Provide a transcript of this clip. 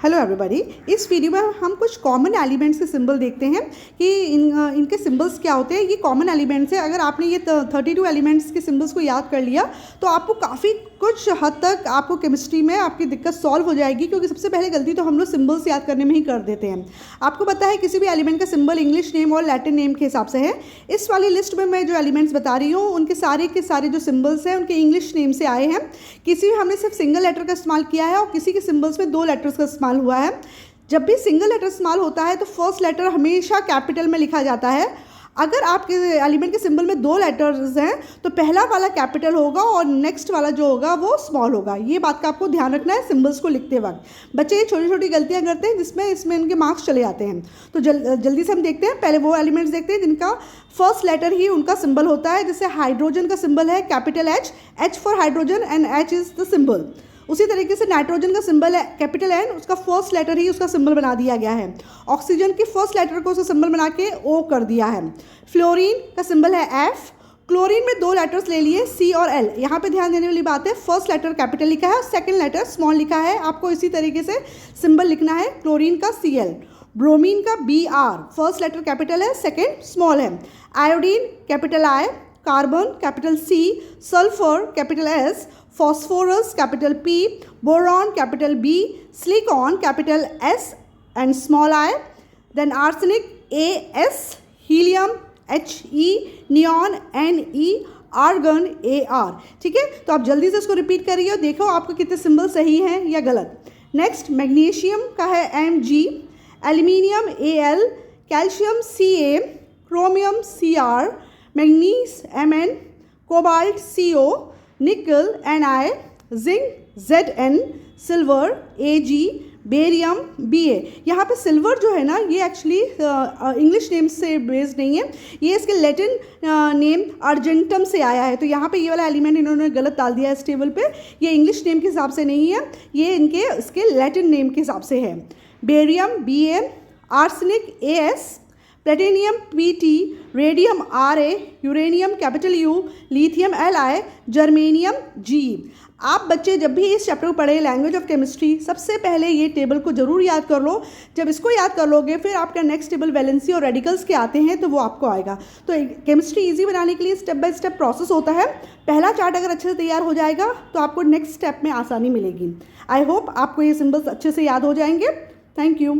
Hello everybody, इस video में हम कुछ कॉमन एलिमेंट्स के सिंबल देखते हैं कि इनके सिंबल्स क्या होते हैं। ये कॉमन एलिमेंट्स है। अगर आपने ये 32 एलिमेंट्स के सिंबल्स को याद कर लिया तो आपको काफ़ी कुछ हद तक आपको केमिस्ट्री में आपकी दिक्कत सॉल्व हो जाएगी, क्योंकि सबसे पहले गलती तो हम लोग सिंबल्स याद करने में ही कर देते हैं। आपको पता है किसी भी एलिमेंट का सिंबल इंग्लिश नेम और लैटिन नेम के हिसाब से है। इस वाली लिस्ट में मैं जो एलिमेंट्स बता रही हूँ उनके सारे के सारे जो सिंबल्स हैं उनके इंग्लिश नेम से आए हैं। किसी में हमने सिर्फ सिंगल लेटर का इस्तेमाल किया है और किसी के सिंबल्स में 2 लेटर्स का इस्तेमाल हुआ है। जब भी सिंगल लेटर इस्तेमाल होता है तो फर्स्ट लेटर हमेशा कैपिटल में लिखा जाता है। अगर आपके एलिमेंट के सिंबल में 2 लेटर्स हैं तो पहला वाला कैपिटल होगा और नेक्स्ट वाला जो होगा वो स्मॉल होगा। ये बात का आपको ध्यान रखना है सिंबल्स को लिखते वक्त। बच्चे ये छोटी छोटी गलतियां करते हैं जिसमें इसमें इनके मार्क्स चले जाते हैं। तो जल्दी से हम देखते हैं। पहले वो एलिमेंट्स देखते हैं जिनका फर्स्ट लेटर ही उनका सिंबल होता है। जैसे हाइड्रोजन का सिंबल है capital H for hydrogen and H is the symbol. उसी तरीके से नाइट्रोजन का सिंबल है कैपिटल एन, उसका फर्स्ट लेटर ही उसका सिंबल बना दिया गया है। ऑक्सीजन के फर्स्ट लेटर को उसका सिंबल बना के ओ कर दिया है। फ्लोरीन का सिंबल है एफ। क्लोरीन में 2 लेटर्स ले लिए सी और एल। यहाँ पे ध्यान देने वाली बात है, फर्स्ट लेटर कैपिटल लिखा है और सेकंड लेटर स्मॉल लिखा है। आपको इसी तरीके से सिंबल लिखना है क्लोरीन का सी एल। ब्रोमीन का B R, first letter capital है सेकेंड स्मॉल है। Iodine capital I, carbon capital C, sulphur capital S, phosphorus capital P, boron capital B, silicon capital S and small I, then arsenic AS, helium HE, neon NE, argon AR। ठीक है, तो आप जल्दी से इसको repeat करिए, देखो आपके कितने सिंबल सही हैं या गलत। नेक्स्ट मैग्नीशियम का है Mg, aluminium Al, calcium Ca, chromium Cr, manganese Mn, cobalt Co, निकल Ni, zinc Zn, silver Ag, barium Ba। यहाँ पे सिल्वर जो है ना ये एक्चुअली इंग्लिश नेम से बेस्ड नहीं है, ये इसके लैटिन नेम अर्जेंटम से आया है। तो यहाँ पे ये वाला एलिमेंट इन्होंने गलत डाल दिया है इस टेबल पे। ये इंग्लिश नेम के हिसाब से नहीं है, ये इसके लैटिन नेम के हिसाब से है। Barium Ba, arsenic As, platinum Pt, radium Ra, uranium capital U, lithium Li, germanium G। आप बच्चे जब भी इस चैप्टर को पढ़े लैंग्वेज ऑफ केमिस्ट्री, सबसे पहले ये टेबल को जरूर याद कर लो। जब इसको याद कर लोगे फिर आपका नेक्स्ट टेबल वैलेंसी और रेडिकल्स के आते हैं तो वो आपको आएगा। तो केमिस्ट्री इजी बनाने के लिए स्टेप बाय स्टेप प्रोसेस होता है। पहला चार्ट अगर अच्छे से तैयार हो जाएगा तो आपको नेक्स्ट स्टेप में आसानी मिलेगी। आई होप आपको ये सिंबल्स अच्छे से याद हो जाएंगे। Thank you.